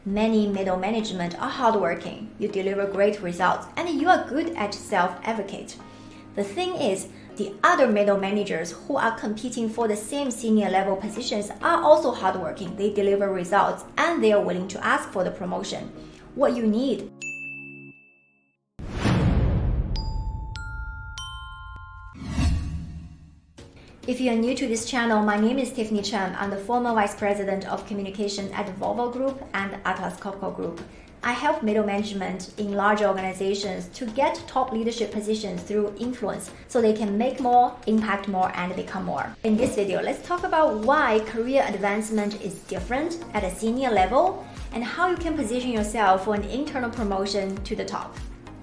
Many middle management are hardworking, you deliver great results, and you are good at self-advocate. The thing is, the other middle managers who are competing for the same senior level positions are also hardworking, they deliver results, and they are willing to ask for the promotion. What you need If you are new to this channel, my name is Tiffany Chen. I'm the former Vice President of Communication at Volvo Group and Atlas Copco Group. I help middle management in large organizations to get top leadership positions through influence so they can make more, impact more, and become more. In this video, let's talk about why career advancement is different at a senior level and how you can position yourself for an internal promotion to the top.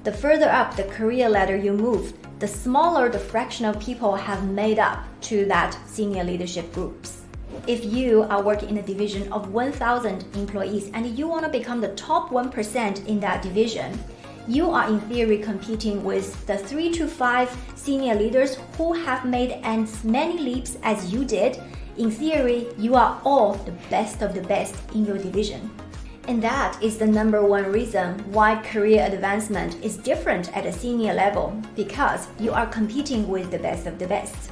The further up the career ladder you move, the smaller the fraction of people have made up to that senior leadership groups. If you are working in a division of 1,000 employees and you want to become the top 1% in that division, you are in theory competing with the 3 to 5 senior leaders who have made as many leaps as you did. In theory, you are all the best of the best in your division. And that is the number one reason why career advancement is different at a senior level, because you are competing with the best of the best.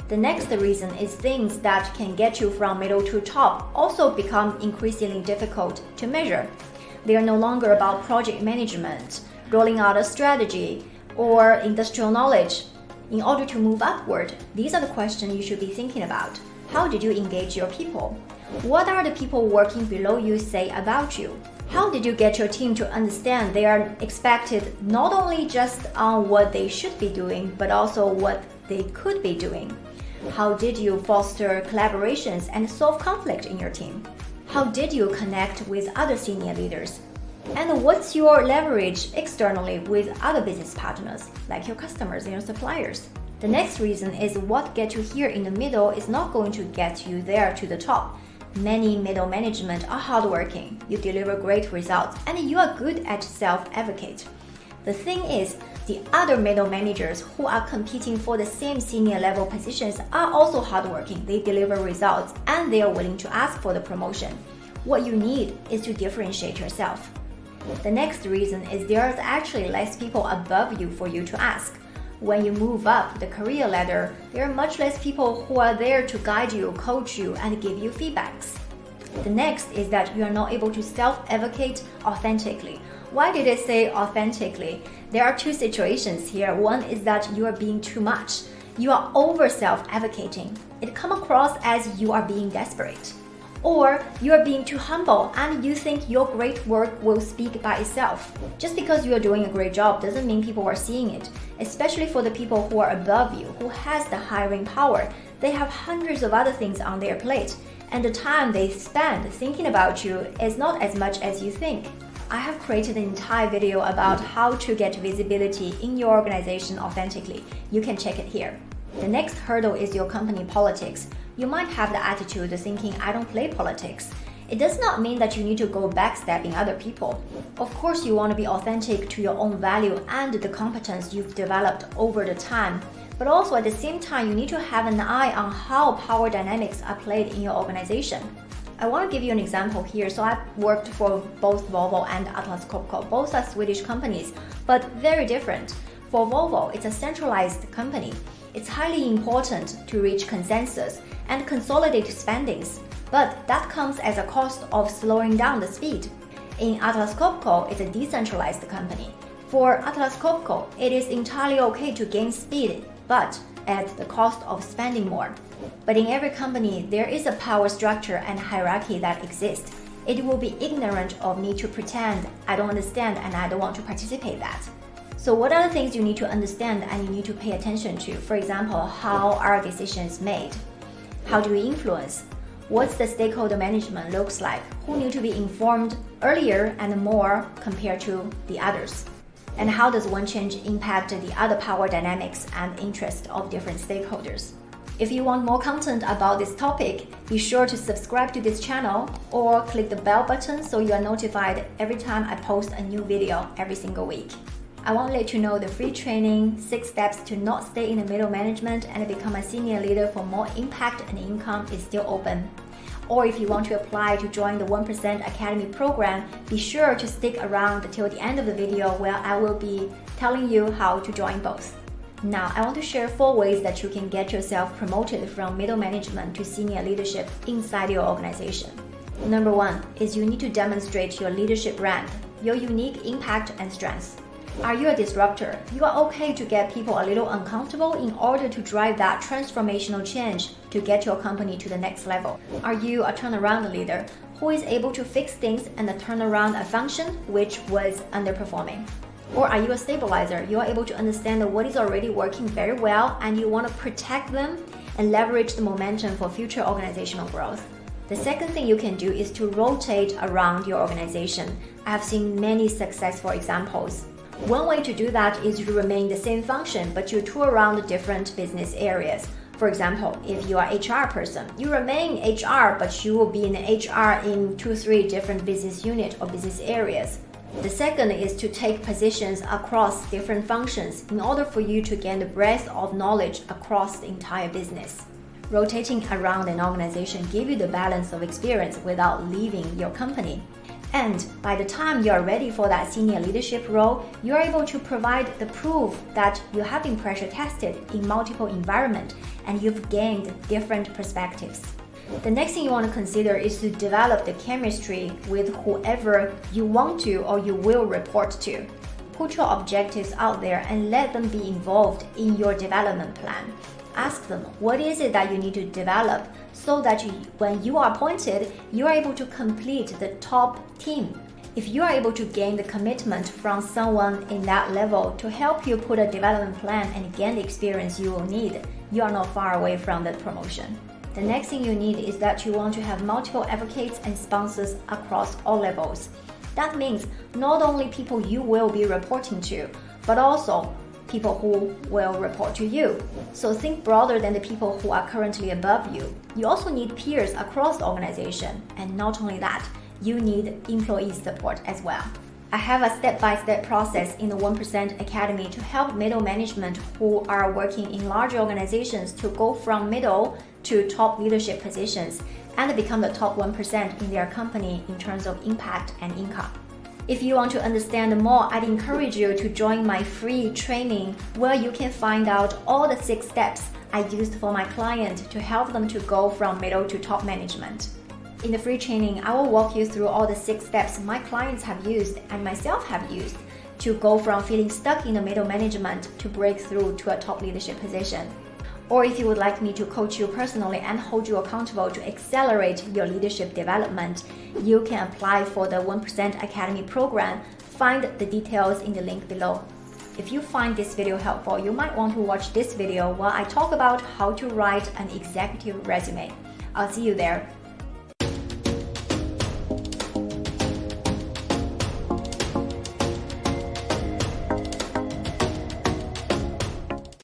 The next reason is things that can get you from middle to top also become increasingly difficult to measure. They are no longer about project management, rolling out a strategy, or industrial knowledge. In order to move upward, these are the questions you should be thinking about. How did you engage your people? What are the people working below you say about you? How did you get your team to understand they are expected not only just on what they should be doing, but also what they could be doing? How did you foster collaborations and solve conflict in your team? How did you connect with other senior leaders? And what's your leverage externally with other business partners, like your customers and your suppliers? The next reason is what gets you here in the middle is not going to get you there to the top. Many middle management are hardworking, you deliver great results, and you are good at self-advocate. The thing is, the other middle managers who are competing for the same senior level positions are also hardworking, they deliver results, and they are willing to ask for the promotion. What you need is to differentiate yourself. The next reason is there is actually less people above you for you to ask. When you move up the career ladder, there are much less people who are there to guide you, coach you, and give you feedbacks. The next is that you are not able to self-advocate authentically. Why did I say authentically? There are two situations here. One is that you are being too much. You are over self-advocating. It comes across as you are being desperate. Or you are being too humble and you think your great work will speak by itself. Just because you are doing a great job doesn't mean people are seeing it, especially for the people who are above you, who has the hiring power. They have hundreds of other things on their plate, and the time they spend thinking about you is not as much as you think. I have created an entire video about how to get visibility in your organization authentically. You can check it here. The next hurdle is your company politics. You might have the attitude of thinking, I don't play politics. It does not mean that you need to go backstabbing other people. Of course, you want to be authentic to your own value and the competence you've developed over the time. But also at the same time, you need to have an eye on how power dynamics are played in your organization. I want to give you an example here. So I've worked for both Volvo and Atlas Copco. Both are Swedish companies, but very different. For Volvo, it's a centralized company. It's highly important to reach consensus and consolidate spendings, but that comes as a cost of slowing down the speed. In Atlas Copco, it's a decentralized company. For Atlas Copco, it is entirely okay to gain speed, but at the cost of spending more. But in every company, there is a power structure and hierarchy that exists. It will be ignorant of me to pretend I don't understand and I don't want to participate in that. So what are the things you need to understand and you need to pay attention to? For example, how are decisions made? How do we influence? What's the stakeholder management looks like? Who need to be informed earlier and more compared to the others? And how does one change impact the other power dynamics and interest of different stakeholders? If you want more content about this topic, be sure to subscribe to this channel or click the bell button so you are notified every time I post a new video every single week. I want to let you know the free training, 6 steps to not stay in the middle management and become a senior leader for more impact and income is still open. Or if you want to apply to join the 1% Academy program, be sure to stick around till the end of the video where I will be telling you how to join both. Now, I want to share 4 ways that you can get yourself promoted from middle management to senior leadership inside your organization. Number 1 is you need to demonstrate your leadership brand, your unique impact and strengths. Are you a disruptor? You are okay to get people a little uncomfortable in order to drive that transformational change to get your company to the next level. Are you a turnaround leader who is able to fix things and turn around a function which was underperforming? Or are you a stabilizer? You are able to understand what is already working very well and you want to protect them and leverage the momentum for future organizational growth. The second thing you can do is to rotate around your organization. I have seen many successful examples. One way to do that is you remain the same function, but you tour around different business areas. For example, if you are an HR person, you remain HR, but you will be in HR in 2-3 different business units or business areas. The second is to take positions across different functions in order for you to gain the breadth of knowledge across the entire business. Rotating around an organization gives you the balance of experience without leaving your company. And by the time you are ready for that senior leadership role, you are able to provide the proof that you have been pressure tested in multiple environments and you've gained different perspectives. The next thing you want to consider is to develop the chemistry with whoever you want to or you will report to. Put your objectives out there and let them be involved in your development plan. Ask them, what is it that you need to develop so that when you are appointed, you are able to complete the top team. If you are able to gain the commitment from someone in that level to help you put a development plan and gain the experience you will need, you are not far away from that promotion. The next thing you need is that you want to have multiple advocates and sponsors across all levels. That means not only people you will be reporting to, but also people who will report to you. So think broader than the people who are currently above you. You also need peers across the organization. And not only that, you need employee support as well. I have a step-by-step process in the 1% Academy to help middle management who are working in large organizations to go from middle to top leadership positions and become the top 1% in their company in terms of impact and income. If you want to understand more, I'd encourage you to join my free training where you can find out all the 6 steps I used for my client to help them to go from middle to top management. In the free training, I will walk you through all the 6 steps my clients have used and myself have used to go from feeling stuck in the middle management to break through to a top leadership position. Or if you would like me to coach you personally and hold you accountable to accelerate your leadership development, you can apply for the 1% Academy program. Find the details in the link below. If you find this video helpful, you might want to watch this video while I talk about how to write an executive resume. I'll see you there.